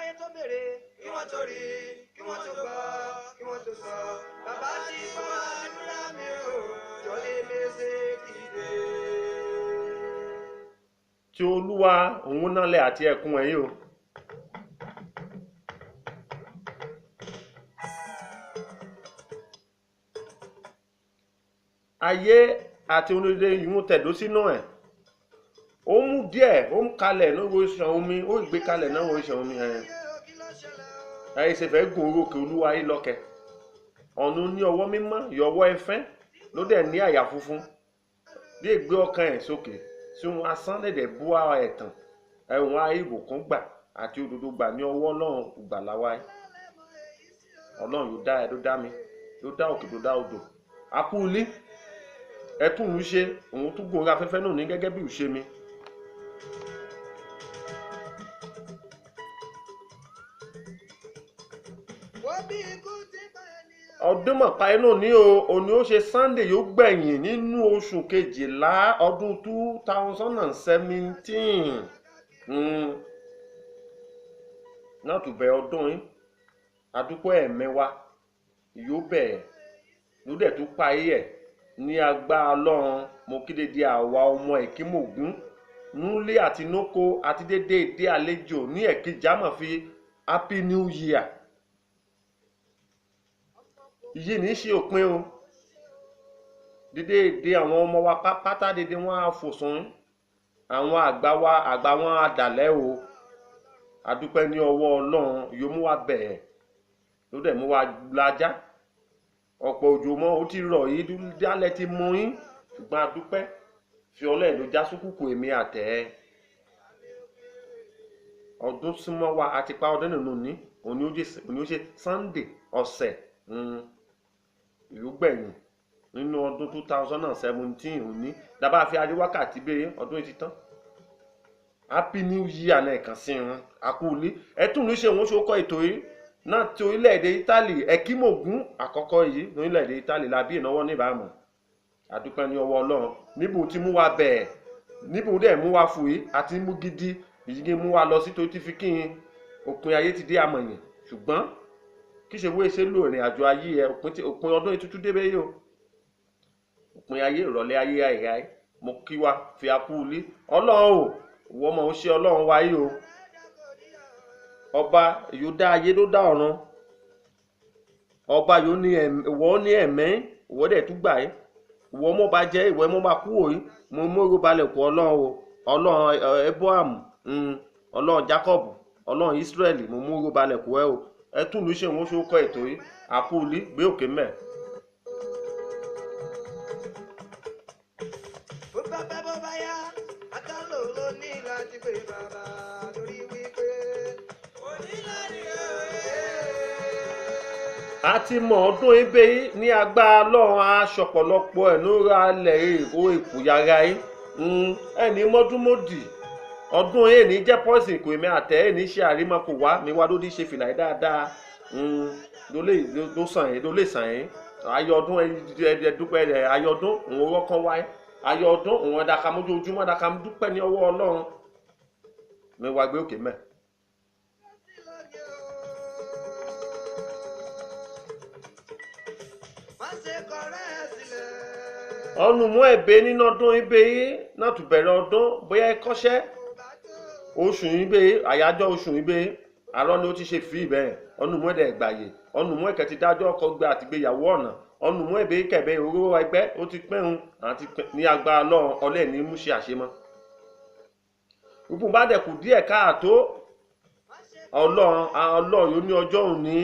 káráyé tó béèrè kí wọ́n tó rí kí wọ́n tó gbọ́ kí wọ́n tó sọ bàbá ti gbọ́ àdúrà mi ò jọlé mése dìde. tí Olúwa òun náà lẹ̀ àti ẹ̀kún ẹ̀yìn o. ayé àti onídé ìwọ̀n tẹ̀dó sínú ẹ̀ ó mú díẹ̀ ó mú kalẹ̀ lówó ìṣàn omi ó gbé kalẹ̀ náà wọ́n ìṣàn omi ẹ̀ ṣe fẹ́ gùn orókè Olúwa yìí lọ́kẹ́ ọ̀nù ní ọwọ́ mímọ́ ìyọwọ́ ẹfẹ́ ló dẹ̀ ní àyà funfun bí ègbé ọkàn ẹ̀ sókè tí wọn asán lẹ̀dẹ̀ bú ẹ̀tàn ẹ̀wọ̀n ayé ìbùkún gbà àti òdodo gbà ní ọwọ́ Ọlọ́run ìgbàlà wa Ọlọ́run yóò dá ẹ ló dá mi ló dá òkè ló dá odò akúlé ẹtún ń ṣe òun tún gòrò afẹ́fẹ́ náà ní gẹ́gẹ́ bí ìṣe mi. ọdún mọ̀pá inú ní òní ó ṣe Sunday yóò gbẹ̀yìn nínú oṣù kejìlá ọdún 2017 náà tún bẹ̀ ọdún yìí adúpọ̀ ẹ̀mẹ́wàá yóò bẹ̀rẹ̀ ló dẹ̀ tún parí ẹ̀ ní agbára Ọlọ́run mo kí dédé àwa ọmọ Ìkímògún núlé àti nóko àti dédé èdè àlejò ní ẹ̀kejì àmọ̀ fi Happy New Year. Yìí ní ṣe òpin o dédé èdè àwọn ọmọ wa pátá dédé wọn á fòsùn àwọn àgbà wọn á dàlẹ́ o adúpẹ́ ní ọwọ́ Ọlọ́run yóò mú wa bẹ̀ẹ̀ ló dẹ̀ mú wa lajá ọ̀pọ̀ òjò mọ́ ó ti rọ̀ yìí dálẹ̀ ti mú yín ṣùgbọ́n adúpẹ́ fi ọlẹ́ẹ̀ ló já súkùkù èmi àtẹ̀ ẹ́ ọdún súnmọ́ wa àti pa ọdún nínú ní òní ó ṣe Sunday ọ̀sẹ̀ ìlú gbẹ̀yìn nínú ọdún 2017 òní dábàá fi adé wákàtí bẹ́ẹ̀ ọdún yìí ti tán Happy New Year náà kàn sí wọn àkúlé ẹtún ní ṣe òun ṣe ó kọ́ ètò yìí náà ti orílẹ̀-èdè Italy Ìkímògún àkọ́kọ́ yìí ní orílẹ̀-èdè Italy la bí ìnáwó níbàámu àdúpẹ́ ní ọwọ́ Ọlọ́run níbo tí mú wa bẹ̀ẹ̀ níbo dẹ̀ mú wa fò yìí àti mú gidi ìyígi mú wa lọ sí tó ti fi kín òpin ayé ti dé àmọ̀yìn ṣùgbọ́n kí ṣe wé ṣe lò ìrìn àjò ayé ẹ òpin ọdún ìtútù débẹ̀ yìí o òpin ayé ìrọ̀lẹ́ ayé àìyá mo kí wa fi akúlé Ọlọ́run o wọ́n mọ̀ ó ṣe Ọlọ́run wáyé o ọba yóò dá ayé ló dá ọ̀run ọba yóò ní ẹ̀mẹ́ ìwọ dẹ̀ tún gbà yìí ìwọ mọ̀ bá jẹ́ ìwọ mọ̀ bá kú òyìn mo móró balẹ̀ kú Ọlọ́run o Ọlọ́run Abraham Ọlọ́run Jacob Ọlọ́run Israeli mo móró balẹ̀ kú ẹ o ẹ tún lù ṣe wọn ṣó kọ ètò yìí àkúlé gbé òkè mẹ́. bó bá pẹ́ bó bá yá àtàlò ló ní láti pè bàbá lórí wípé a ti mọ ọdún ibẹ̀ yìí ní agbára Ọlọ́run aṣọ̀pọ̀lọpọ̀ ẹ̀ ló ra ilẹ̀ èkó ìpòyàrá yìí ẹni mọ́dúnmọ́dì ọdún yìí ní jẹ́ pọ́ìsì kò èmi àtẹ̀ ẹ̀ ní ṣe àrímọ́ kò wá mi wá lórí ṣe fìlà yìí dáadáa ló sàn yìí ayọ̀ ọdún ẹ̀ẹ́dẹ́dúpẹ́ rẹ̀ ayọ̀ ọdún òun rọ́kàn wáyé ayọ̀ ọdún òun ẹ̀dàkà mójoojúmọ́ ẹ̀dàkà dúpẹ́ ní ọwọ́ Ọlọ́run mi wá gbé òkè mẹ́. ọ̀nù mú ẹ̀bẹ̀ nínú ọdún ibẹ̀ yìí náà tún bẹ̀rẹ̀ ọdún bóyá ẹ̀kọ́ṣẹ́ oṣù ibẹ̀ àyájọ́ oṣù ibẹ̀ àrọ́ ni ó ti ṣe fi ibẹ̀ ọ̀nù mú ẹ̀dẹ̀ gbàyè ọ̀nù mú ẹ̀kẹ́ ti dájọ́ ọkọ gbé àti gbéyàwó ọ̀nà ọ̀nù mú ẹ̀bẹ̀ kẹ̀bẹ̀ owó ẹgbẹ́ ó ti pẹ́hùn àti ní agbára Ọlọ́run ọlẹ́ ní mú ṣe àṣemọ́ gbogbo bá dẹ̀kù díẹ̀ káàtó Ọlọ́run yóò ní ọjọ́ òní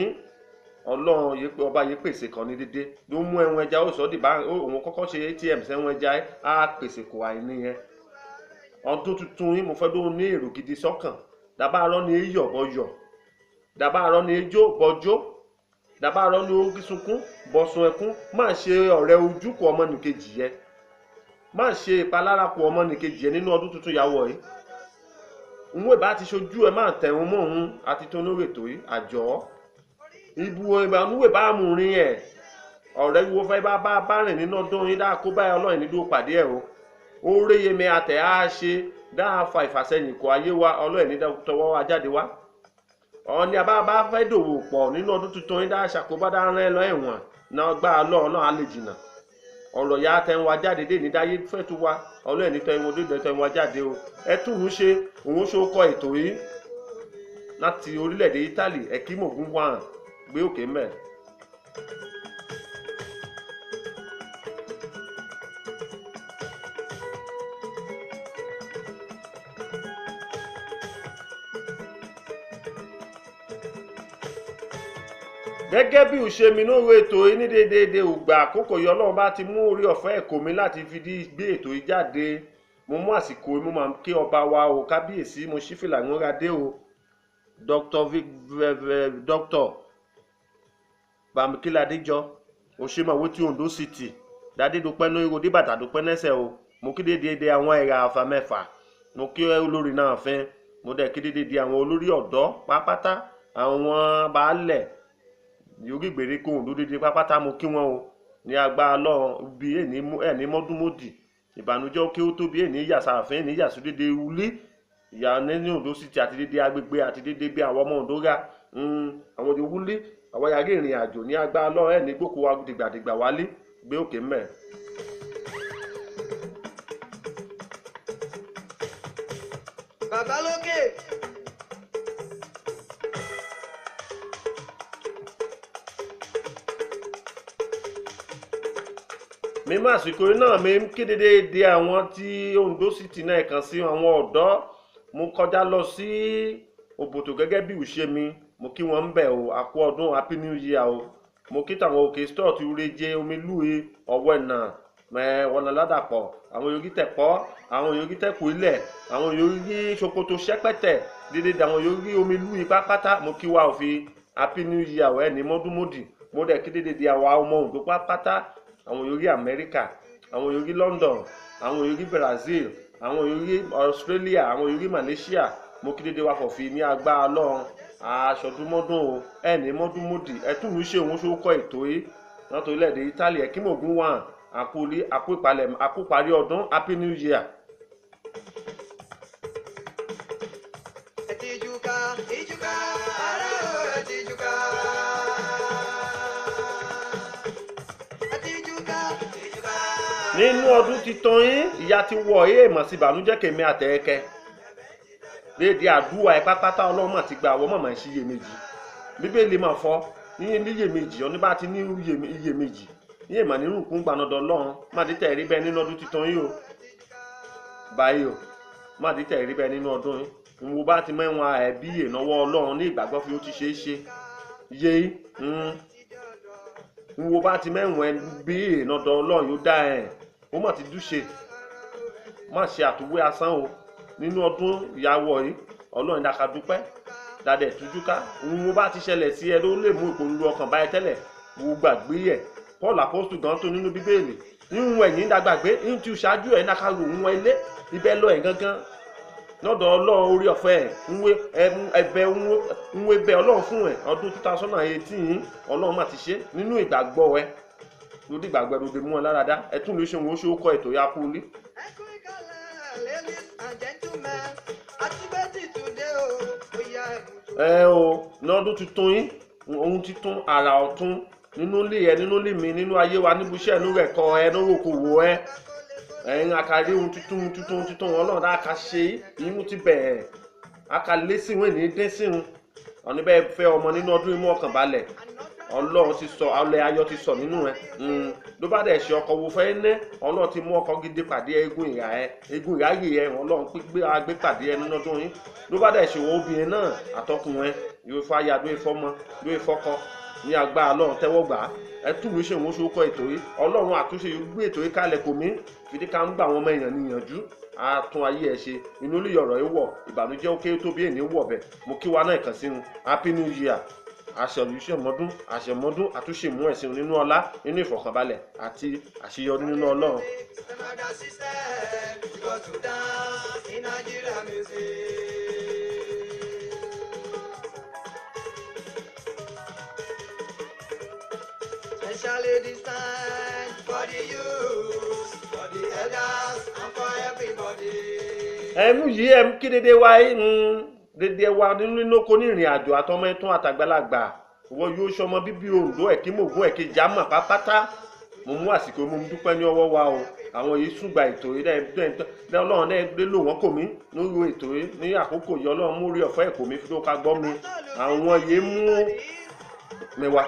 Ọlọ́run yìí pé ọba yìí pèsè kan ní dédé ló mú ẹ̀wọ̀n ẹja ó sọ ọ́ dìbà òun kọ́kọ́ ṣe ATM sẹ́wọ̀n ẹja á pèsè kò àìní yẹn ọdún tuntun yìí mo fẹ́ ló ní èrò gidi sọ́kàn dábàá arọ́ ni yọ̀ bọ́yọ̀ dábàá arọ́ ni ejó bọ́jó dábàá arọ́ ni orí sunkún bọ́sun ẹkún má ṣe ọ̀rẹ́ ojúkọ ọmọnìkejì yẹ má ṣe ìpalára kọ ọmọnìkejì yẹ nínú ọdún tuntun yàwọ̀ yìí òun ìbá ti ṣojú ẹ máa tẹ̀wọ̀n mọ́ òun àti tó lórí ètò yìí àjọ ibu ìbànúwẹ̀ bá mú rin ẹ̀ ọ̀rẹ́ wo fẹ́ bá rìn nínú ọdún yín dáa kó báyọ̀ Ọlọ́run nílùú pàdé ẹ̀ o ó réye mi àtẹ̀ á ṣe dáa fa ìfàsẹ́yìn kọ ayé wa Ọlọ́run ní tọwọ́ wa jáde wá ọ̀ni àbá fẹ́ dòwò pọ̀ nínú ọdún tuntun yín dá ṣàkóbá dá rán ẹ lọ ẹ̀wọ̀n náà gbá ọlọ́run á lè jìnnà ọ̀rọ̀ ya tẹ̀ ń wá jáde dé ní dáyé fẹ́ tó wá ọlọ́run ní tẹ̀ ń wọlé tẹ̀ ń wá jáde o ẹ tún ń ṣe òun ṣó kọ ètò yìí láti orílẹ̀-èdè Italy ẹ̀kímògún wà gbé òkè mẹ́. gẹ́gẹ́ bí ìṣe mi lórí ètò yìí ní déédéé ògbà àkókò yìí ọlọ́run bá ti mú orí ọ̀fẹ́ ẹ̀kọ́ mi láti fi gbé ètò yìí jáde mo mú àsìkò mo máa ń ké ọba wa o kábíyèsí mo ṣí fìlà ìmúra dé o Dr. Bámikílé Adéjọ òṣèmọ̀wé tí Ondo City dádé dúpẹ́ ní ìròdí bàtà dúpẹ́ nẹ́sẹ̀ o mo kí déédéé àwọn ẹ̀rà àfà mẹ́fà mo kí olórí náà fẹ́ mo dẹ̀ kí déédéé àwọn olórí ọ̀dọ́ pápátá àwọn baálẹ̀ yorí gbèríko Ondo déédéé pápátá mo kí wọn o ní agbára lọ́run bí ẹni mọ́dúnmọ́dì ìbànújẹ́ ó kí ó tóbi ẹni yàsá àfẹ́ ẹni yàsú déédéé wulé ìyá ní Ondo City àti déédéé agbègbè àti déédéé bí àwọn ọmọ Ondo ga àwọn òde wulé àwọn yàrá ìrìn àjò ní agbára lọ́run ẹni gbókò wa dìgbàdìgbà wálé gbé òkè mẹ́. Bàbá lókè. mímọ́ àsìkò náà mi ń kéde déédéé àwọn tí Ondo City náà kàn sí àwọn ọ̀dọ́ mo kọjá lọ sí Òbòtò gẹ́gẹ́ bí ìṣe mi mo kí wọ́n ń bẹ̀ o àkú ọdún happy new year o mo kí tàwọn òkè store ti Ureje Omilúwe ọwọ́ ẹ̀nà wọnà ládàpọ̀ àwọn yorí tẹ̀pọ̀ àwọn yorí tẹ̀kù ilẹ̀ àwọn yorí Sokoto Ṣẹ́pẹ̀tẹ̀ déédéé àwọn yorí Omilúwe pápátá mo kí wa òfin happy new year o ẹni mọ́dúnmọ́dì mo dẹ̀ kí déédéé àwọn ọmọ Ondo pápátá àwọn yorí Amẹ́ríkà àwọn yorí London àwọn yorí Brazil àwọn yorí Australia àwọn yorí Malaysia mo kí déédéé wa fọ̀fin ní agbára lọ́run aṣọdúnmọ́dún o ẹni mọ́dúnmọ́dì ẹtún mi ṣe òun ṣó kọ ètò yìí láti orílẹ̀-èdè Italy ẹ̀kímògún wà àkóparí ọdún happy new year. Ìjùká ara o ẹ̀tìjùká. nínú ọdún titun yín ìyá ti wọ èèmọ̀ sí ìbànújẹ́ kèmí àtẹ̀ẹ́kẹ́ déédéé àdúrà ẹ pápátá ọlọ́run àti gba àwọn mọ̀mọ́ ìṣiyèméjì bíbélì máa fọ́ níyẹn níyèméjì ọ ní bá ti ní iyèméjì níyẹn mà nínú ìkún gbanadọ ọlọ́run má dé tẹ̀ rí bẹ́ẹ̀ nínú ọdún titun yìí o báyìí o má dé tẹ̀ rí bẹ́ẹ̀ nínú ọdún yìí ìwọ bá ti mẹ́wọ̀n ẹ̀bí ìnáwó ọlọ́run ní ìgbàgbọ́ fi ó ti ṣeé ṣe yé ìwọ bá ti mẹ́wọ̀n ẹ̀bí ìnáwó ọlọ́run yóò dá ẹ̀ ó mà ti dúṣe má ṣe àtúwé asán o nínú ọdún ìyàwó yìí ọlọ́run dáka dúpẹ́ dàdẹ̀ tújúká òun bá ti ṣẹlẹ̀ sí ẹ ló lè mú ìpòrúurú ọkàn báyìí tẹ́lẹ̀ wo gbàgbé ẹ̀ Paul Apostle gan tó nínú bíbélì nínú ẹ̀yìn dàgbàgbé ní ti ṣáájú ẹ̀ náà ká lò ń wọ ilé ibẹ̀ lọ ẹ̀ gangan lọ́dọ̀ ọlọ́run orí ọ̀fẹ́ ẹ̀bẹ̀ ń wé bẹ́ ọlọ́run fún ẹ̀ ọdún 2018 ọlọ́run má ti ṣe nínú ìgbàgbọ́ ẹ lórí ìgbàgbọ́ lóde mú ẹ lára dá ẹ tún lè ṣe òun ó ṣe ó kọ ètò ya kú ilé. Lọ́dún tuntun yín ohun titun àrà ọ̀tun nínú ilé ẹ nínú ilé mi nínú ayé wa níbi iṣẹ́ inú rẹ̀ kọ ẹ nínú okòwò ẹ ẹ̀yin àkàrí ohun tuntun ọlọ́run dá aka ṣe ìmú ti bẹ̀ẹ̀ aka lé síwọ̀n ní dé síwọ̀n ọ̀ní bẹ́ẹ̀ fẹ́ ọmọ nínú ọdún imú ọkàn balẹ̀ ọlọ́run ti sọ alẹ́ ayọ̀ ti sọ nínú ẹ ló bá dẹ̀ ṣe ọkọ̀ wo fẹ́ ná ọlọ́run ti mú ọkọ̀ gidi pàdé eégún ìráyè ẹ ọlọ́run gbé pàdé ẹ nínú ọdún yín ló bá dẹ̀ ṣe wọ́n obìnrin náà àtọkùnrin yóò fàyà lóye fọmọ lóye fọkọ ní agbára ọlọ́run tẹ́wọ́ gbà á ẹ tún mi ṣe òun ṣe kọ ètò yìí ọlọ́run àtúnṣe yóò gbé ètò yìí kalẹ̀ kò mí fìdí ká ń gbà wọn ọmọ èèyàn níyànjú àtún ayé ẹ ṣe inú ilé ọ̀rọ̀ yìí wọ̀ ìbànújẹ́ ó kéré tó bí èèyàn wọ̀ bẹ̀ mo kí wa náà kàn sínú happy new year àṣẹmọdún àtúnṣe mú ẹ̀sìn nínú ọlá nínú ìfọ̀kànbalẹ̀ àti àṣeyọrí nínú ọlọ́run. Specially designed for the youth, for the elders, and for everybody. ẹ̀mú yìí ẹ̀mú kí dédé wáyé dédé wa nínú kó ní ìrìn àjò àtọmọ ẹtún àtàgbàlagbà wọ́n yóò ṣọmọ bíbí Oǹdó ẹ̀kímògún ẹ̀kejì àmọ̀ pápátá mo mú àsìkò mo dúpẹ́ ní ọwọ́ wa o àwọn yìí ṣùgbà ètò yìí dẹ́ ọlọ́run dẹ́ lò wọ́n kò mí lórí ètò yìí ní àkókò yìí ọlọ́run mú rí ọ̀fẹ́ ẹ̀kọ́ mi fi tó ká gbọ́ mi àwọn yìí mú mi wá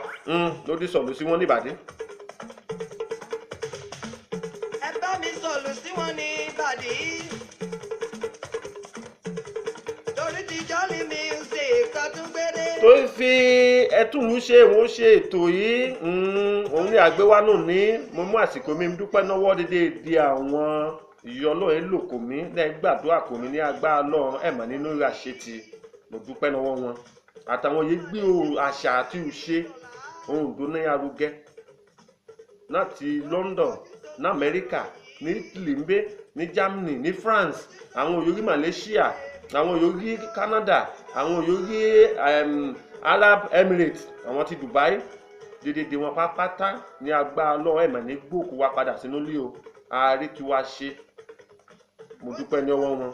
lódì sọ̀lù sí wọn níbàdí. ẹ bá mi sọ̀lù sí wọn ní ìbàdí. torí ti jolly music Àtúngbédé. tó fi ẹtùnú ṣe òun ṣe ètò yìí òun ní àgbéwá náà ní mo mú àsìkò mi dúpẹ́ náwó dédé di àwọn ìyọ́ ọlọ́run lò kò mí lẹ́yìn gbàdúrà kò mí ní agbára lọ́run ẹ̀mọ́ nínú àṣetì mo dúpẹ́ náwó wọn àtàwọn yìí gbé àṣà àti ìṣe Oǹdó ní arugẹ láti London ní Amẹ́ríkà ní Italy ní Germany ní France àwọn òyòrí Malaysia àwọn òyòrí Canada àwọn òyòrí Arab Emirates àwọn ti Dubai dédédé wọn pápátá ní agbára lọ́wọ́ ẹ̀mọ̀ ní gbòkú wa padà sínú ilé o ààrẹ tí wàá ṣe mo dúpẹ́ ní ọwọ́ wọn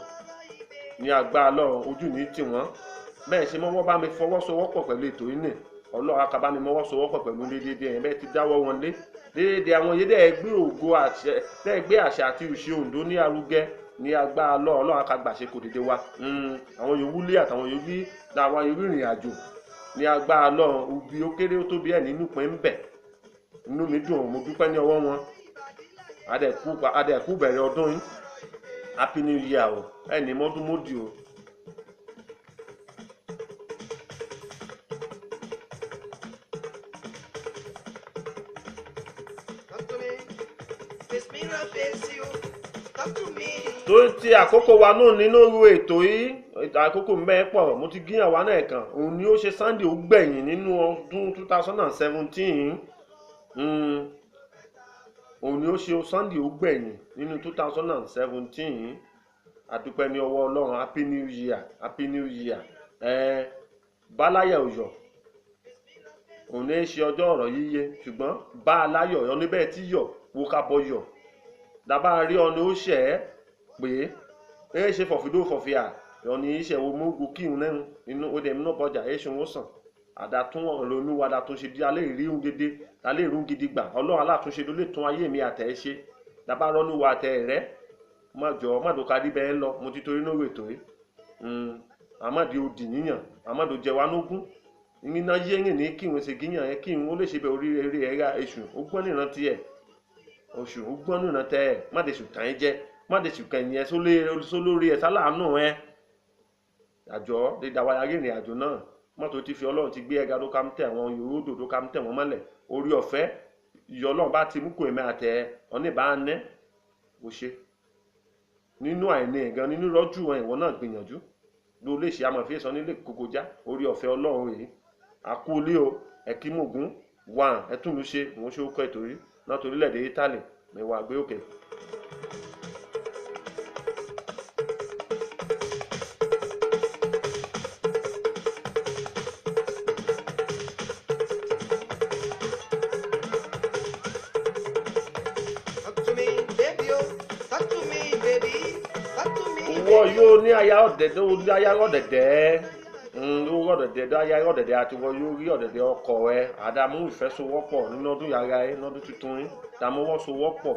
ní agbára lọ́wọ́ ojú ní tì wọ́n bẹ́ẹ̀ ṣe mọ́wọ́ bá mi fọwọ́sowọ́pọ̀ pẹ̀lú ètò yìí nì ọlọ́run akaba mi mọ́wọ́sowọ́pọ̀ pẹ̀lú dédédé ẹ̀ bẹ́ẹ̀ ti dáwọ́ wọn lé dédédé àwọn yìí dẹ́ gbé ògo àṣẹ dẹ́ gbé àṣà àti ìṣe Oǹdó ní arugẹ ní agbára ọlọ́run akagbàṣe kò dédé wa àwọn yòówù lé àtàwọn yòówù làwọn yòówù ìrìn àjò ní agbára ọlọ́run ubi ó kéré ó tóbi ẹ̀ nínú pín ń bẹ̀ inú mi dùn mo dúpẹ́ ní ọwọ́ wọn adẹ̀kú bẹ̀rẹ̀ ọdún yìí happy new year o ẹni mọ́dún mọ́dì o. tó ti àkókò wa náà nínú ètò yìí àkókò mẹ́pọ̀ mo ti gíyàn wá náà kàn òun ni ó ṣe Sunday ó gbẹ̀yìn nínú ọdún 2017 òun ni ó ṣe Sunday ó gbẹ̀yìn nínú 2017 àdúpẹ́ ní ọwọ́ ọlọ́run happy new year báláyà òyọ̀ òun ní ṣe ọjọ́ ọ̀rọ̀ yíyẹ ṣùgbọ́n bá aláyọ̀ ọ níbẹ̀ tí yọ̀ wo ká bọ́ yọ̀ dábàá rí ọ ní ó ṣẹ̀ ẹ́ pé ṣe fọ̀fìdó fọ̀fìà ọ ní iṣẹ́ wo mógù kíhun náà nínú ó dẹ̀ mú náà bọjà ẹ̀ ṣe wọ́n sàn àdàtún ọ̀rọ̀ olúwa àdàtúnṣe bí alẹ́ ìrí ohun dédé alẹ́ ìrún gidi gbà ọlọ́run alátúnṣe ló lè tún ayé mi àtẹ̀ ẹ́ ṣe dábàá rọ́nú wa àtẹ̀ rẹ́ mọ́dọ̀kárí bẹ́ẹ̀ lọ mo ti torí náà ètò yìí àmọ́dé odi yíyàn àmọ́dé jẹ wá nógún ìyínná yéyìn ní kíhun ṣe gíyàn ẹ kíhun ó lè ṣe bẹ orí eré ẹ̀yà èṣù ó gbọ́n nìran tiẹ̀ oṣù ó gbọ́n nìran tẹ́ ẹ̀ mádèṣù kàn ẹ́ jẹ́ mádèṣù kẹ̀yìn ẹ sólórí ẹ sálàánú ẹ àjọ dídáwáyà rìnrìn àjò náà mọ́tò ti fi ọlọ́run ti gbé ẹga tó ká ń tẹ̀ àwọn yòówó tó ká ń tẹ̀ wọ́n mọ́lẹ̀ orí ọ̀fẹ́ ìyọ́ ọlọ́run bá ti mú kò èmi àtẹ ọ̀nìbàánẹ́ ò ṣe nínú àìní ẹ̀gán nínú rọ́jú wọn ìwọ náà gbìyànjú ló lè ṣe amọ̀fẹ́ sọ nílé kòkòjá orí ọ̀fẹ́ ọlọ́run rèé àkúlé o ẹ̀kímògún wà ẹ̀túnlùṣe òun ṣe ó kọ́ ìtòrí náà torílẹ̀-èdè Italy mẹ́wàá gbé òkè. wọ́n yóò ní aya ọ̀dẹ̀dẹ̀ ó ní aya ọ̀dẹ̀dẹ̀ ló ọ̀dẹ̀dẹ̀ aya ọ̀dẹ̀dẹ̀ àti wọ́n yóò rí ọ̀dẹ̀dẹ̀ ọkọ ẹ àdàmú ìfẹ́sowọ́pọ̀ nínú ọdún yàrá ẹ lọ́dún tuntun yín dàmúwọ́sowọ́pọ̀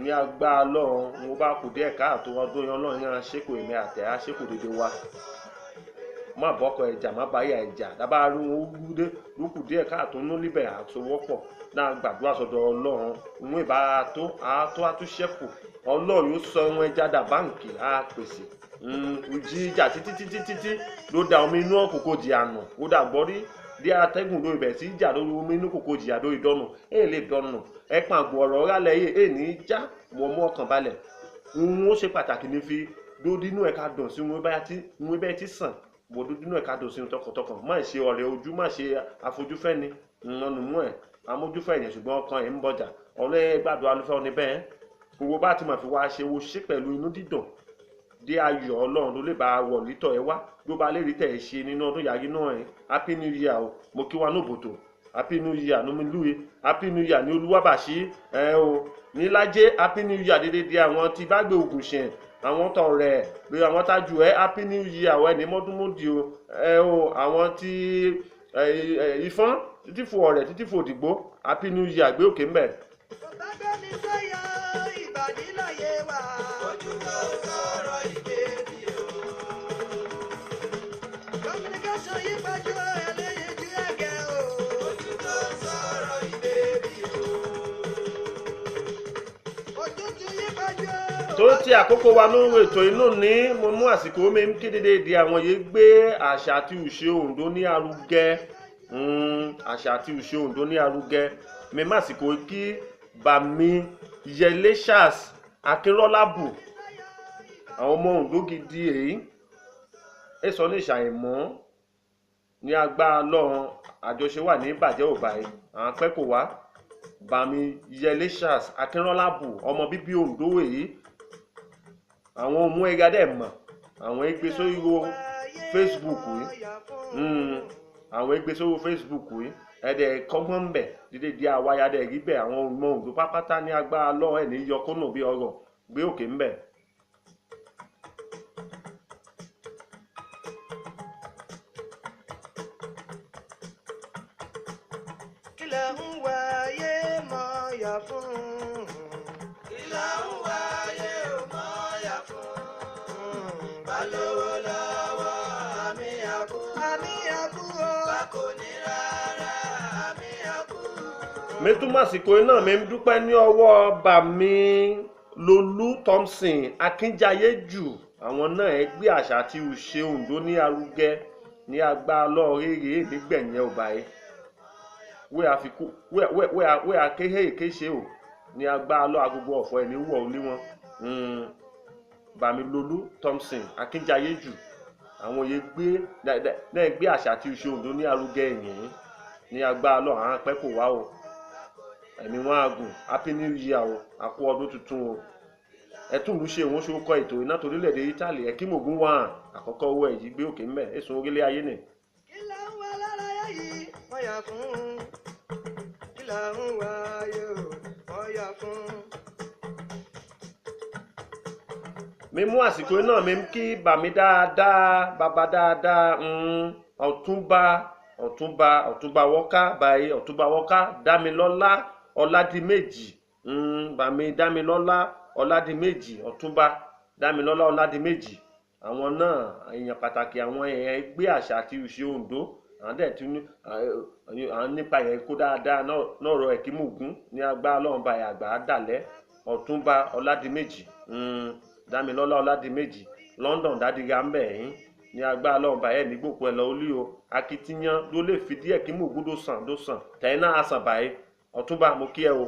ní agbára lọ́run mo bá kù díẹ̀ káàtó ọdún yẹn ọlọ́run yẹn aṣẹ́kù èmi àtẹ̀ aṣẹ́kù dédé wa má bọ́kọ ẹja má báyà ẹja dábàá rí wọn lókù díẹ̀ káàtó ní líbẹ̀ àsowọ́pọ̀ náà gbàdúrà sọ́dọ̀ ọlọ́run òun ìbá àtúnṣẹ́kù ọlọ́run ó sọ wọn ẹja dà báǹkì á pèsè ìjì ìjà títí ló da omi inú òkòkò jìyà nù ó dà gbọ́ rí bí atẹ́gùn lórí bẹ̀ sí ìjà lórí omi inú òkòkò jìyà lórí dọ́nù lè dọ́nù ẹ̀pọ̀n àgbò ọ̀rọ̀ rálẹ̀ yìí ní já wọ́n mú ọkàn balẹ̀ ó ṣe pàtàkì ní fi dódínú ẹ̀ka dùn sí wọn bẹ́ẹ̀ ti sàn wọ́n dódínú ẹ̀ka dùn sí wọn tọkàntọkàn má ṣe ọ̀rẹ́ ojú má ṣe àfojúfẹ́ni ńlọnù mú ẹ̀ amójúfẹ́ yẹn ṣùgbọ́n ọkàn ẹ̀ ń bọ̀jà ọ̀rẹ́ gbàdúrà alúfẹ́ ọ ní bẹ́ẹ̀ owó bá ti mọ̀ fi wá ṣe wo ṣe pẹ̀lú inú dídùn dé ayọ̀ ọlọ́run ló lè bá wọ̀ lítọ̀ ẹ wá ló bá lè rí tẹ̀ ẹ ṣe nínú ọdún yàrá náà ẹ happy new year o mo kí wa ní òbòtò happy new year ní omilúwe happy new year ní olúwàbàṣí ẹ o ní lájẹ́ happy new year dédé di àwọn tí bá gbé ogun ṣẹ̀ àwọn tọ̀rẹ́ bí àwọn tájú ẹ happy new year àwọn ẹni mọ́dúnmọ́dì o àwọn tí ìfọ́n títí fò ọ̀rẹ́ títí fò dìgbò happy new year gbé òkè ńbẹ̀. Ọ̀gbẹ́ni sẹ́yà ìbàdí láyé wa. Ojú tó sọ̀rọ̀ ìbéèrè o. Communication yí pàjọ́ ẹlẹ́yin ju ẹ̀gẹ́ o. Ojú tó sọ̀rọ̀ ìbéèrè o. Ojú tó yí pàjọ́. Tó ti àkókò wa lórí ètò inú ní mo mú àsìkò mi ń kéde di àwọn yìí gbé àṣà àti ìṣe Oǹdó ní arugẹ àṣà àti ìṣe Oǹdó ní arugẹ mi má àsìkò kí Bàmí Yẹlé Charles Akínrọ́lábù àwọn ọmọ Oǹdó gidi èyí èso ní ìṣàìmọ́ ní agbára lọ́run àjọṣe wà ní ìbàjẹ́ òbáyé àwọn akẹ́kọ̀ọ́ wa Bàmí Yẹlé Charles Akínrọ́lábù ọmọ bíbí Oǹdó èyí àwọn ọmọ ẹ̀yà dẹ̀ mọ̀ àwọn ẹgbẹ́ sórí Facebook yìí àwọn ẹgbẹ́ sórí Facebook yìí ẹ̀dẹ̀ kọ́gbọ́n bẹ̀ dídé di àwáyà dẹ̀ rí bẹ̀ àwọn ọmọ Oǹdó pápátá ní agbára lọ́wọ́ ẹ̀ ní yọkónà bí ọrọ̀ gbé òkè ń bẹ̀. Kílẹ̀ ń wáyé mọ́ yà fún. Kílẹ̀ ń wáyé mọ́ yà fún. Balówó lọ́wọ́ àmì àkú. Àmì àkú o. Bákò ní rárá àmì àkú. mi túmọ̀ àsìkò náà mi ń dúpẹ́ ní ọwọ́ Bàmí Lolú Thompson Akínjayéjù àwọn náà ẹgbẹ́ àṣà àti ìṣe Oǹdó ní arugẹ ní agbára lọ́ọ̀rẹ́rẹ́ nígbẹ̀yìn ọ̀bàyé wé akéhé ìkéṣe o ní agbára lọ́ọ̀ agogo ọ̀fọ̀ ẹ̀ ní wọ̀ ní wọn Bàmí Lolú Thompson Akínjayéjù àwọn yẹn gbé àṣà àti ìṣe Oǹdó ní arugẹ ẹ̀yìn ní agbára lọ́ọ̀ àwọn apẹ́kọ̀ọ́ wa o ẹ̀mí wọn àgùn happy new year o àkú ọdún tuntun o ẹtún lù ṣe òun ṣorúkọ ètò iná torílẹ̀-èdè Italy ẹ̀kímògún wà àkọ́kọ́ owó ẹ̀yí gbé òkè ńbẹ̀ èso orílẹ̀ ayé nì. Kí là ń wá lára yìí wọ́n yà fún. Kí là ń wá ayé o wọ́n yà fún. mi mú àsìkò náà mi kí Bàmí dáadáa bàbá dáadáa ọ̀túnba wọ́ká báyìí ọ̀túnba wọ́ká Dámilọ́lá Ọládìméjì Bàmí Dámilọ́lá Ọládìméjì ọ̀túnba Dámilọ́lá Ọládìméjì àwọn náà èèyàn pàtàkì àwọn èèyàn ẹgbẹ́ àṣà àti ìṣe Oǹdó àwọn dẹ̀ tún àwọn nípa yẹn kó dáadáa náà rọ ẹ̀kímògún ní agbára lọ́wọ́n báyìí àgbà dàlẹ́ ọ̀túnba Ọládìméjì Dámilọ́lá Ọládìméjì London dádìgá ń bẹ̀ yín ní agbára lọ́wọ́n báyìí nígbòkú ẹ̀ lọ olú o akitiyan ló lè fi díẹ̀ ẹ̀kímògún dó sàn tẹ̀yìn náà àsàn báyìí ọ̀túnba mo kí ẹ o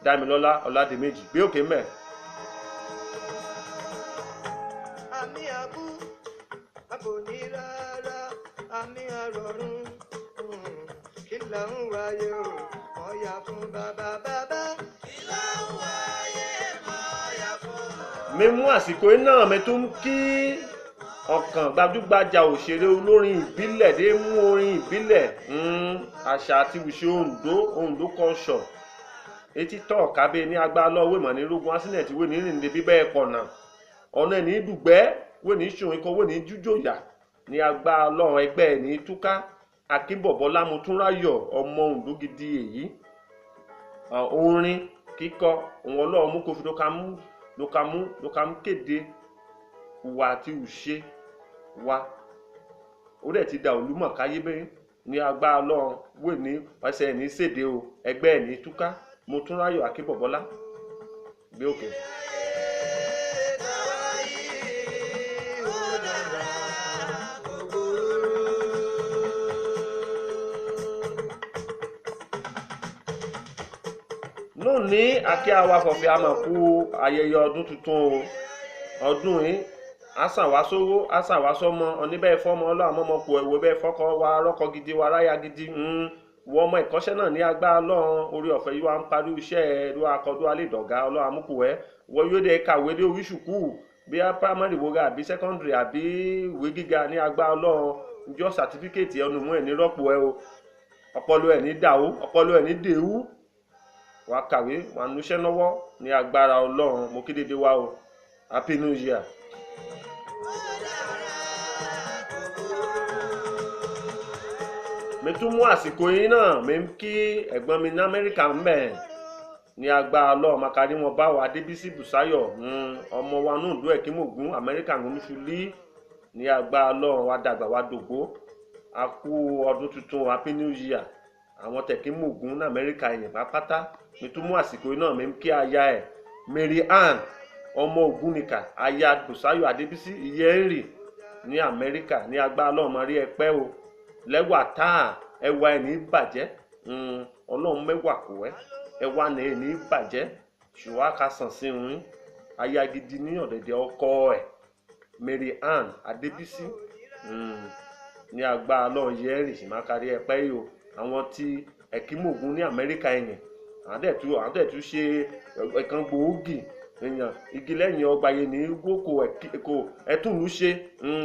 Dámilọ́lá Ọládìméjì gbé òkè mẹ́. Àmì àbú àbò ní rárá àmì àrọ̀rùn. Kí là ń wáyé o wọ́n yà fún bàbá. Kí là ń wáyé wọ́n yà fún. mi mú àsìkò náà mi tún kí ọ̀kan gbajúgbajà òṣèré olórin ìbílẹ̀ dé mú orin ìbílẹ̀ àṣà àti ìṣe Oǹdó culture etí tọ́ kábé ní agbára lọ́wọ́ ìmọ̀ ní rógun asínẹ̀tì wé ní rìndé bíbẹ́ ẹ̀kọ́nà ọ̀nà ní dùgbẹ́ wé ní ṣòwò ikọ̀ wé ní jújòyà ní agbára lọ́wọ́ ẹgbẹ́ ní túká Akínbọ̀bọ́lá Motúnráyọ̀ ọmọ Oǹdó gidi èyí orin kíkọ òun ọlọ́run mú kó fi ló ká mú kéde ìwà àti ìṣe wa ó dẹ̀ ti da olúmọ̀ káyé bẹ́ẹ̀ ní agbára lọ́run wé ní ọ̀sẹ̀ ní séde o ẹgbẹ́ ní túká Motúnráyọ̀ Akínbọ̀bọ́lá gbé òkè. lónìí akí àwa fọ̀fẹ́ àmọ̀kú ayẹyẹ ọdún tuntun o ọdún yìí asàwásówó asàwásọmọ oníbẹ̀ fọmọ ọlọ́run mọ́mọ́kù ẹ̀wọ̀ bẹ́ẹ̀ fọ́kọ wa rọ́kọ gidi wa ráyà gidi wọ ọmọ ìkọ́ṣẹ́ náà ní agbára lọ́run orí ọ̀fẹ́ yìí wà ń parí iṣẹ́ ẹ̀rọ akọ́dún alẹ́dọ̀gá ọlọ́run amúkùwẹ́ wọ yóò dé kàwé dé orí ṣùkú bí i primary wo àbí secondary àbí ìwé gíga ní agbára lọ́run njọ́ sàtífíkẹ́ẹ̀tì ẹnu mú ẹ̀ ní rọ́pò ẹ o ọpọlọ ẹ̀ ní dàwó ọpọlọ ẹ̀ ní dèwú wà kàwé wà núṣẹ́ lọ́wọ́ ní agbára ọlọ́run mo kí dédé wá o happy new year. mi tún mú àsìkò yìí náà mi ń kí ẹ̀gbọ́n mi ní Amẹ́ríkà ń bẹ̀ ní agbára Ọlọ́run makari wọn bá wa Adébísí Bùsáyọ̀ ọmọ wa náà dún Ẹ̀kímògún Amẹ́ríkà ń ṣulí ní agbára Ọlọ́run wa dàgbà wa dògbó a kú ọdún tuntun Happy New Year àwọn tẹ̀kímògún ní Amẹ́ríkà yẹn pápátá mi tún mú àsìkò yìí náà mi ń kí aya ẹ̀ Mary Ann ọmọ Ògúnníkà aya Bùsáyọ̀ Adébísí ìyẹ́rì ní Amẹ́ríkà ní agbára Ọlọ́run máa rí ẹpẹ́ o lẹ́wà táà ẹwà ẹ̀ ní bàjẹ́ Ọlọ́run mẹ́wàá kò ẹ́ ẹwà ẹ̀ ní bàjẹ́ ṣùgbọ́n ká sàn sí òun aya gidi ní ọ̀dẹ̀dẹ̀ ọkọ ẹ̀ Mary Ann Adébísí ní agbára Ọlọ́run yẹ́rì sì máa kárí ẹpẹ́ yìí o àwọn tí Ẹ̀kímògún ní Amẹ́ríkà yẹn àwọn tẹ̀tú ṣe ẹ̀kan gbòógì èèyàn igi lẹ́yìn ọgbà yẹn ní gbóko ẹ̀túnlú ṣe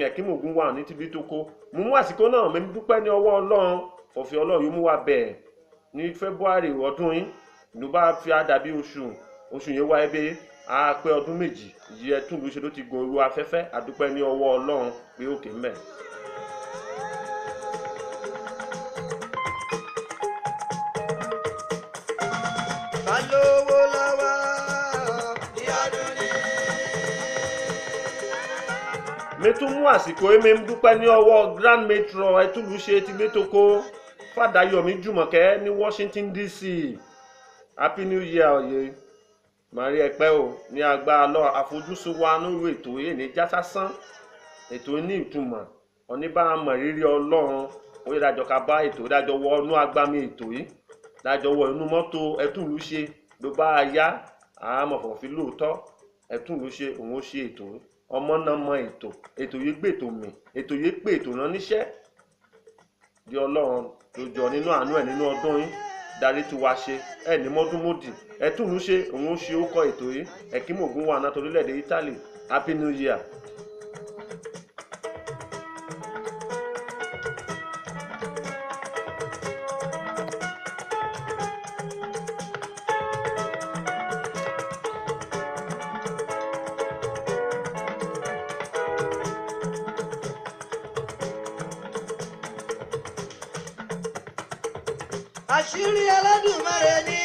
Ẹ̀kímògún wà ní tìbí tó kó mú àsìkò náà mi dúpẹ́ ní ọwọ́ Ọlọ́run fọ̀fẹ́ Ọlọ́run yóò mú wa bẹ̀ẹ̀ ní February ọdún yìí ló bá fi àdàbí oṣù yẹn wáyé bẹ́ẹ̀ a pé ọdún méjì yìí ẹ̀túnlú ṣe ló ti gun orí afẹ́fẹ́ àdúpẹ́ ní ọwọ́ Ọlọ́run pé òkè mẹ́. mi tún mú àsìkò mi ń dúpẹ́ ní ọwọ́ Grand Metro Ẹ̀túnlúṣe ti Létòkó Fàdáyọ̀mí Jùmọ̀kẹ́ ní Washington DC Happy New Year ọ̀yẹ́ màrí ẹ̀pẹ́ o ní agbára lọ àfojúsùn wa lórí ètò yìí ní jásásán ètò ní ìtumọ̀ oníbàámọ̀ rírí Ọlọ́run ó yẹ dájọ́ ká bá ètò dájọ́ wọ inú agbámi ètò yìí dájọ́ wọ inú mọ́tò Ẹ̀túnlúṣe ló bá a yá àmọ̀fọ̀fí lóòótọ́ Ẹ̀túnlúṣe òun ó ṣe ètò ọmọ náà mọ ètò yìí gbé ètò mi ètò yìí pé ètò rán níṣẹ́ di Ọlọ́run tó jọ nínú àánú ẹ̀ nínú ọdún yìí darí tí wàá ṣe ẹ̀ ní mọ́dúnmọ́dì Ẹ̀túnlúṣe òun ó ṣe ó kọ ètò yìí Ẹ̀kímògún wà náà torílẹ̀-èdè Italy Happy New Year. Àṣírí Ẹlẹ́dùmarè ní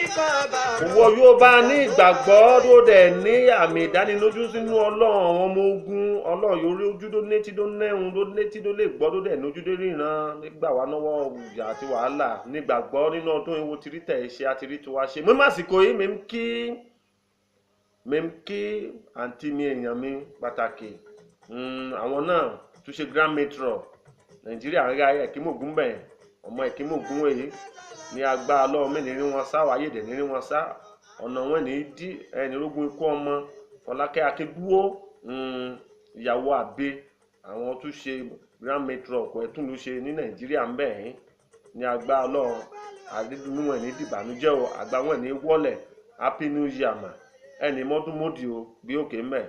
ikọ̀ ọba. Ìwọ yóò bá ní ìgbàgbọ́ tó dẹ̀ ní àmì ìdánilójú sínú Ọlọ́run àwọn ọmọ ogun Ọlọ́run yóò rí ojú tó létí tó nẹ́hun tó létí tó lè gbọ́ tó dẹ̀ lójú tó ríran nígbà wá náwó ìyà àti wàhálà nígbàgbọ́ nínú ọdún ìwò tìrí tẹ̀ ṣe àtìrí tó wá ṣe. Mímọ́ àsìkò yìí mi ń kí àǹtí mi èèyàn mi pàtàkì àwọn náà tún ṣe Grand Metro Nàìjíríà ń ra Ẹ̀kímògún bẹ̀yẹn ọmọ Ẹ̀kímògún èyí ní agbára Ọlọ́run mẹ́rin rí wọn sá wáyé dẹ̀ ní rí wọn sá ọ̀nà wọn ní dí ẹni rógún ikú ọmọ Fọlákẹ́ Akíndúwó ìyàwó àbẹ àwọn tún ṣe Grand Metro ọkọ̀ Ẹ̀túnlúṣe ní Nàìjíríà ń bẹ̀ yín ní agbára Ọlọ́run àdídùnú ẹ̀ ní dìbànújẹ́ o àgbà wọn ní wọlẹ̀ Happy New Year mà ẹni mọ́dúnmọ́dì o bí òkè mẹ́.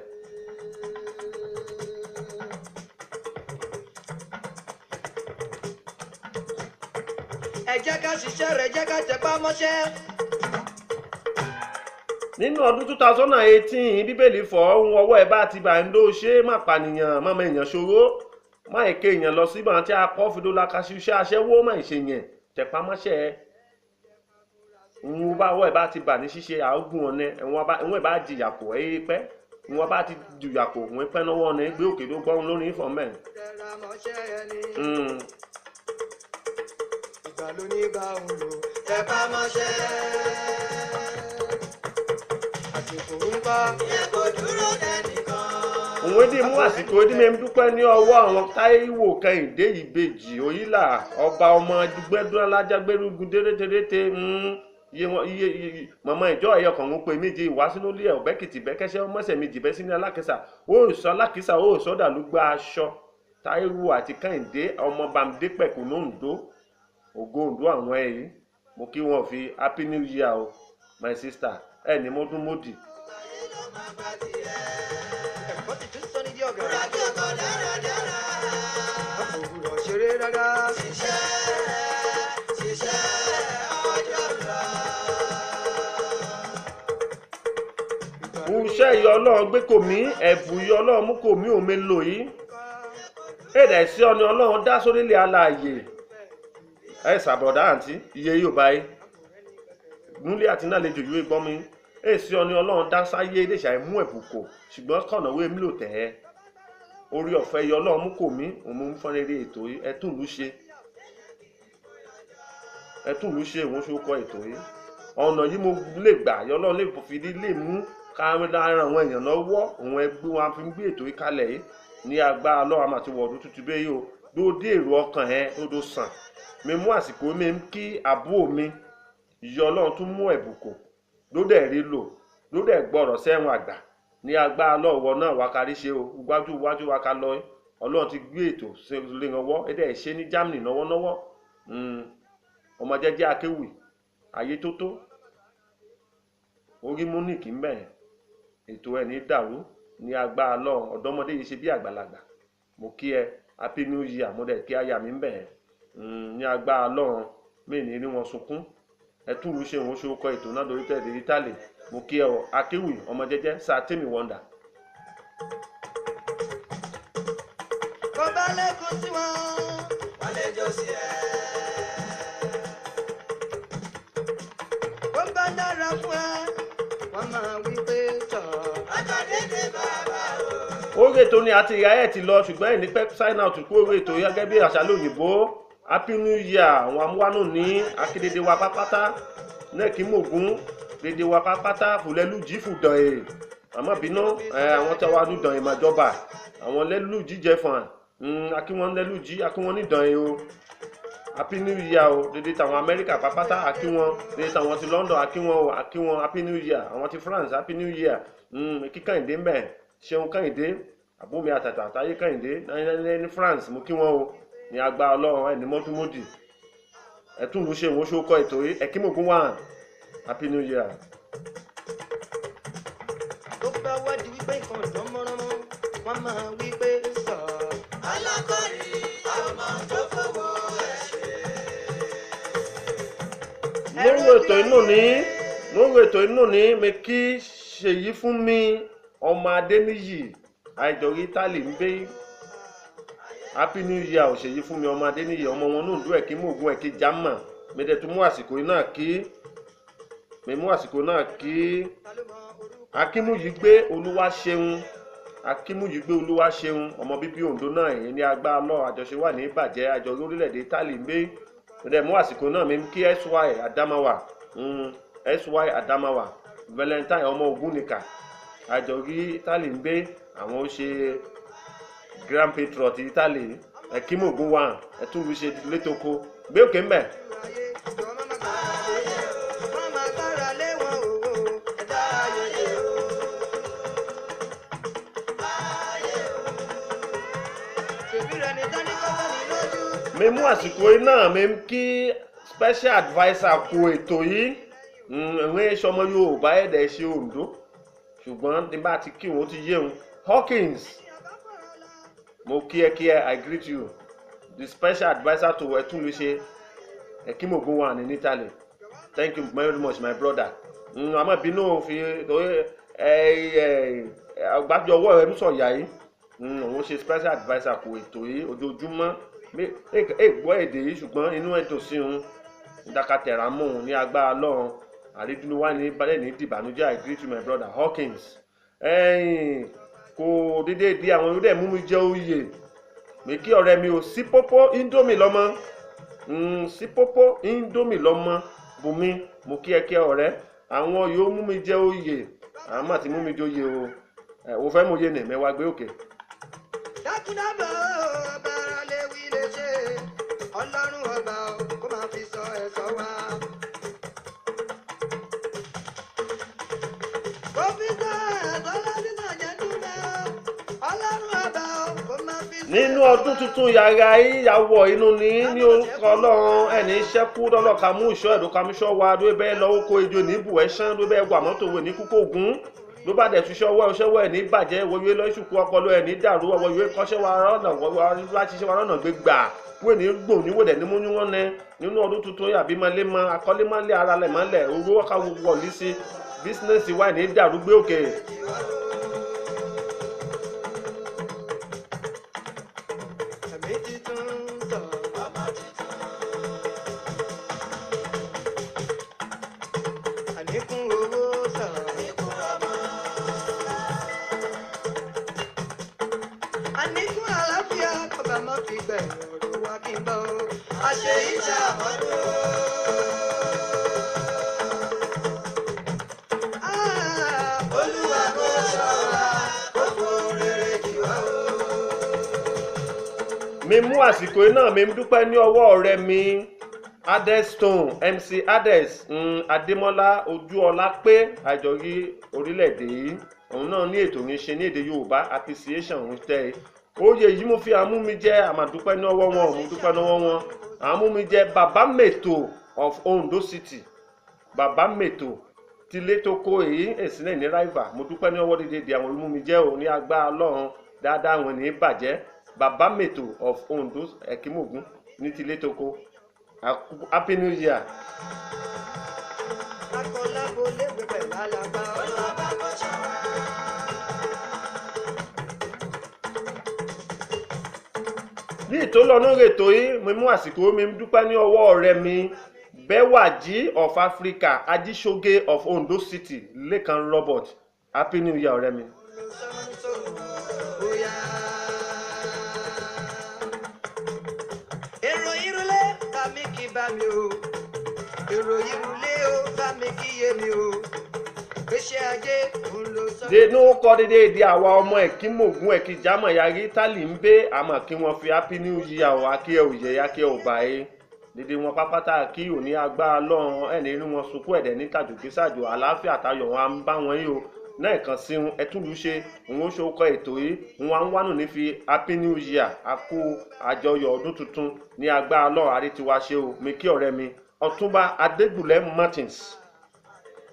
Ẹ jẹ́ ká ṣiṣẹ́ rẹ̀ jẹ́ ká tẹpá mọ́ṣẹ́. Nínú ọdún 2018 Bíbélì fọ̀ ohun ọwọ́ ẹ̀ bá ti bà ń dó ṣe má pànìyàn má mọ èèyàn ṣòro má èké èèyàn lọ síbà tí a kọ́ fi dọ́là ká ṣiṣẹ́ aṣẹ́wó má ìṣe yẹn tẹpá mọ́ṣẹ́ ẹ̀ ohun ọwọ́ ẹ̀ bá ti bà ní ṣíṣe àógùn ọ̀nẹ́ ẹ̀wọ̀n ẹ̀ bá jìyàpọ̀ ẹ̀ pẹ́ ìwọ̀n bá ti jìyàpọ̀ òun pẹ́ náwó ọ̀nà gbé òkè tó gbọ́n lórí ìfọ̀mẹ́. Ló ní bá òun lò tẹpá mọ́ṣẹ́. Àsìkò ń bá ìyẹn kò dúró dẹ́nìkan. Òun dì mú àsìkò ìdí mi dúpẹ́ ní ọwọ́ àwọn Táíwò Kẹ́hìndé Ìbejì Òyìnlá ọba ọmọ Ẹdúgbẹ́dún alájágbérúgun dérétérété iye mọ̀mọ́ ìjọ ẹ̀yọ kan ń pe méje ìwásínúlé ẹ̀ ọ̀bẹ́kìtì bẹ́kẹ́sẹ́ ọmọọ̀sẹ̀ méjì bẹ́ sí ní alákìsà ó sọ alákìsà ó sọ́dà ló gbá aṣọ Táíwò àti Kẹ́hìndé ọmọ Bámidé pẹ̀kú lóńdó Ògòǹdó àwọn èyí mo kí wọn fi Happy New Year o my sister ẹ ní mọdún mọdì. Ẹ̀kọ́ ti tún sọ ní di ọ̀gá. Ọ̀rọ̀ àti ọkọ̀ dáradára. Òwúrọ̀ ṣeré rárá. Ṣiṣẹ́ ọjọ́ lọ. Iṣẹ́ ìyá Ọlọ́run gbé kò mí ẹ̀bùn ìyá Ọlọ́run mú kò mí òun mélòó yìí. Èdè sí ọ ni Ọlọ́run dá sórílẹ̀ alààyè ẹ ṣàbọ̀dá àǹtí iye yóò báyìí múlẹ̀ àti náà lè jòjú gbọ́n mi èsì ọ̀ni ọlọ́run dá sáyé lè ṣàìmú ẹ̀bùkò ṣùgbọ́n kọ̀nàwé mi lò tẹ̀ ẹ́ orí ọ̀fẹ́ yọ ọlọ́run mú kò mí òun mú fọ́n rere ètò yìí ẹ̀túnlú ṣe òun ṣe kọ ètò yìí ọ̀nà yìí mo lè gbà yọ ọlọ́run lè fi lè mú káwọn àwọn èèyàn lọ́wọ́ òun ẹgbẹ́ wọn fi ń gbé ètò yìí kalẹ̀ yìí ní agbára ọlọ́run àti wọ̀ọ́dún tuntun bẹ́ẹ̀ yìí o lóde èrò ọkàn ẹ lódò sàn mi mú àsìkò mi kí àbúrò mi yọ ọlọ́run tún mú ẹ̀bùkò lóde rí lò lóde gbọ́rọ̀ sẹ́wọ̀n àgbà ní agbára lọ́wọ́ náà wá kárí ṣe o wájú wa ká lọ ọlọ́run ti gbé ètò lé ọwọ́ ẹ̀dẹ̀ ṣe ní Germany lọ́wọ́lọ́wọ́ ọmọ jẹ́jẹ́ akéwì ayé tó tó orí múnìkì ń bẹ̀ ètò ẹ̀ ní dàrú ní agbára lọ́wọ́ ọ̀dọ́mọdé yìí ṣe bí àgbàlagbà mo kí ẹ happy new year mo dẹ̀ kí aya mi ń bẹ̀ ní agbára lọ́wọ́ mí ní rí wọn sunkún ẹtúrú ṣe òun ṣokọ ètò náà lórí tẹ̀lé Italy mo kí ẹ ọ akéwì ọmọ jẹ́jẹ́ Sir Temi Wonder. kò bá lẹ́kùn sí wọn wọ́n lè jọ sí ẹ. kò bá dára fún ẹ wọ́n máa wí pé tọ̀. ọjọ́ dédé bàbá o. orí ètò ni àti ìyá ẹ̀ ti lọ ṣùgbọ́n ẹ̀ ní pẹ́ sign out kó orí ètò gẹ́gẹ́ bí àṣà lóyìnbó happy new year àwọn amúwánù ní akédèdè wa pápátá nẹ́ẹ̀kì mògún dédé wa pápátá fúlẹ́lú jí fùdàn ẹ̀ àmọ́ bínú àwọn tí wàá lùdàn ẹ̀ màjọba àwọn lẹ́lú jíjẹ fún akíwọ́n lẹ́lú jí akíwọ́n nídàn ẹ̀ o happy new year o dédé tàwọn Amẹ́ríkà pápátá akíwọ́n dédé tàwọn ti London akíwọ́n happy new year àwọn ti France happy new year kí Kẹ́hìndé ń bẹ̀ ṣeun Kẹ́hìndé àbúmi àtàtà àtàyé Kẹ́hìndé ní France mo kí wọ́n o ní agbára ọlọ́run ẹni mọ́túmọ́dì ẹ̀túnlù ṣe wọ́n ṣókọ́ ètò yìí ẹ̀kímògún wà happy new year. tó bá wádìí wípé nǹkan ọ̀dọ́ mọ́ránmọ́ wọ́n máa wí pé sọ. alákọ̀rí ọmọ tó fowó ẹ̀ ṣe. lórí ètò inú ní mi kí ṣèyí fún mi ọmọ Adéníyì àìjọrí Italy ń gbé happy new year òṣèyí fún mi ọmọ Adéníyì ọmọ wọn náà dún ẹ̀kí mògún ẹ̀kí jámà mi dẹ̀ tún mú àsìkò náà kí Akínmúyìgbé Olúwaṣeun ọmọ bíbí Oǹdó náà èyí ní agbára lọ àjọṣe wà ní ìbàjẹ́ àjọ orílẹ̀-èdè Italy ń gbé mi dẹ̀ mú àsìkò náà mi kí SY Adamawa Valentine ọmọ Ògúnníkà àjọ rí Italy ń gbé àwọn ó ṣe Grand Patriot Italy ẹ̀kímògún wà ẹ̀túnlù ṣe létòkó gbé òkè mbẹ̀. mi mú àsìkò yìí náà mi kí special adviser kó ètò yìí ìwé ìṣọmọ Yorùbá ẹ̀dẹ̀ ṣe Oǹdó ṣùgbọ́n ní bá ti kí wọn ó ti yé wọn Hawkins mo kí ẹ I greet you the special adviser to ẹtúnlùṣe ẹkímògún wà ní Italy thank you very much my brother àmọ́ bínú fi àgbájọ ọwọ́ rẹ̀ ń sọ̀yà yìí òun ṣe special adviser kò ètò yìí ojoojúmọ́ gbọ́ èdè yìí ṣùgbọ́n inú ẹ̀dùn sí òun ìdákàtẹ̀rà mọ́ òun ní agbára lọ́run àrídùnúwá ní balẹ̀ ní dìbànújẹ́ I greet you my brother Hawkins kò dédé di àwọn olùdẹ̀ mú mi jẹ́ oyè mi kí ọ̀rẹ́ mi ò Sípópó Indomie lọ́mọ Bùnmi mo kí ẹ ọ̀rẹ́ àwọn yóò mú mi jẹ́ oyè àmọ́ àti mú mi jẹ́ oyè o fẹ́ mú oyè nì mẹ́wàá gbé òkè. dákúndábọ̀ ọba léwí lè ṣe Ọlọ́run ọba kó máa fi sọ ẹ̀sọ́ wa. nínú ọdún tuntun yàrá ìyàwó inú ní orúkọ Ọlọ́run ẹni ṣẹ́kù lọ́lọ́ka mú ìṣọ́ ẹ̀dùnkámúṣọ́ wa ló bẹ́ẹ̀ lọ́wọ́ kó ejò ní ibù ẹ̀ṣán ló bẹ́ẹ̀ wà mọ́tò wẹ̀ ní kúkó ògún ló bá dẹ̀ túnṣẹ́ ọwọ́ ẹ̀ ní bàjẹ́ wọ́yé lọ́ṣùkú ọpọlọ ẹ̀ ní dàrú ọwọ́ kọ́ṣẹ́ wa rọ́nà ṣiṣẹ́ wa rọ́nà gbégbà wọ́n ní gbò níwòdẹ̀ ní múyún wọn nẹ nínú ọdún tuntun yàbí mọ́lẹ́mọ́ akọ́lẹ́mọ́lẹ́ ara lẹ̀ mọ́lẹ̀ owó ọkà wọlé sí bísínẹ́sì wa ní dàrú gbé òkè. àníkún àlàáfíà bàbá má fi gbẹ̀yìn ọ̀rọ̀ wa kí n bọ̀ o. àṣẹ ìṣe àmọ́dún. Olúwa kó ṣọ́ wa kó fohùn rere jì wá o. mi mú àsìkò yìí náà mi dúpẹ́ ní ọwọ́ ọ̀rẹ́ mi Adestone MC Ades Adémọ́lá Ojúọlá pé àjọyí orílẹ̀-èdè yìí òun náà ní ètò yìí ṣe ní èdè Yorùbá appreciation ń tẹ́ ẹ oyè yìí mo fi àmúmijẹ àmàdúpẹ́ ní ọwọ́ wọn mo dúpẹ́ ní ọwọ́ wọn àmúmijẹ Bàbá Mètò of Ondo City Bàbá Mètò tilé tó kó èyí èsìlẹ̀ ní rival mo dúpẹ́ ní ọwọ́ dídèdè àwọn olúmijẹ ò ní agbára Ọlọ́run dáadáa àwọn ènìyàn bàjẹ́ Bàbá Mètò of Ondo Ẹ̀kímògún ní tilé tó kó Happy New Year. akọlábo léwé pẹ̀lú alàgbà ọlọ́ba kó ṣọ́ wa. ní ìtòlọ́nà ètò yìí mo mú àsìkò mi dúpẹ́ ní ọwọ́ ọ̀rẹ́ mi Bẹ́wàjí of Africa Ajíṣógé of Ondo City Lékan Robert Happy New Year ọ̀rẹ́ mi. èrò ìrùlé bá mi kí bá mi o èrò ìrùlé o bá mi kí yé mi o gbèsè ajé òun ló sọ. dénú kọ́ dédé di àwa ọmọ Ẹ̀kímògún Ẹ̀kíjàmọ̀ yarí tálì ń bẹ àmọ́ kí wọ́n fi Happy New Year o akíyẹ̀ òye akíyẹ̀ òbá yìí dédé wọn pápátá kí òní agbára lọ́rùn ẹni rí wọn sunkún ẹ̀dẹ̀ ní tàjòkésàjò àlàáfíà tayọ̀ wọn á ń bá wọn yìí o náà kàn sí ẹtúlù ṣe òun ó ṣokọ ètò yìí òun á ń wánù ní fi Happy New Year àkó àjọyọ̀ ọdún tuntun ní agbára lọ́rùn àrètíwá ṣe o mi kí ọ̀rẹ́ mi Ọ̀túnba Adégbùlẹ̀ Martins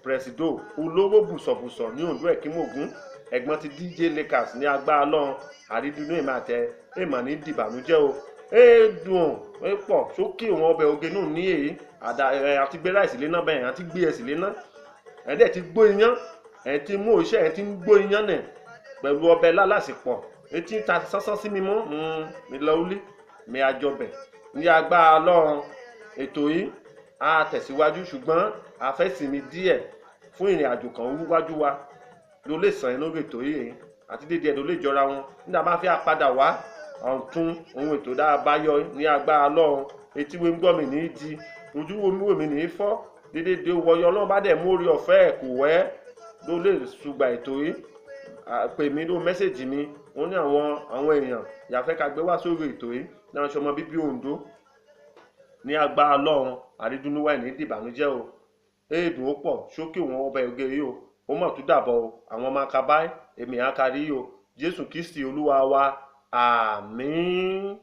Presido olówó bùsọ̀bùsọ̀ ní Ondo Ẹ̀kímògún ẹ̀gbọ́n ti DJ Lakers ní agbára lọ́rùn àrídùnú èmi àtẹ èèmọ̀ ní dìbànújẹ́ o dùn pọ̀ sókè òun ọbẹ̀ oge náà ní èyí àti gbé ráìsì lé náà bẹ́ẹ̀ àti gbé ẹ̀sì lé náà ẹ̀dẹ̀ ti gbó iyán ẹ̀ ti mú òṣìṣẹ́ ẹ̀ ti ń gbó iyán nẹ̀ pẹ̀lú ọbẹ̀ lálàsìpọ̀ etí ta sánsán sí mi mọ́ mi lọ wúlé mi àjọbẹ̀ ní agbára lọ́rùn ètò yìí á tẹ̀síwájú ṣùgbọ́n àfẹ́sìnmi díẹ̀ fún ìrìn àjò kan wíwájú wa ló lè sàn inú ètò yìí àti dédé ẹ̀ ló lè jọra wọn nígbà máa fi àpadà wá ọ̀tún ohun ètò dáa bá yọ ní agbára lọ́run etí wo ń gbọ́ mi ní í di ojú wo mi wò mí ní í fọ́ dédé wọyọ ọlọ́run bá dẹ̀ mú orí ọ̀fẹ́ ẹ̀ kò wẹ́ ló lè ṣùgbà ètò yìí pè mí ló mẹ́sẹ̀jì mi wọ́n ní àwọn èèyàn yàfẹ́ ká gbé wá sórí ètò yìí náà ṣọmọ bíbí Ondo ní agbára lọ́run àrídùnúwà ní dìbànújẹ́ o éèdùn ó pọ̀ sókè wọn ọba ẹgbẹ yìí o ó mọ̀ tó dàbọ̀ o àwọn ọmọ akabáyé èmi àkárí o Jésù Kristi Olúwa wa àmín.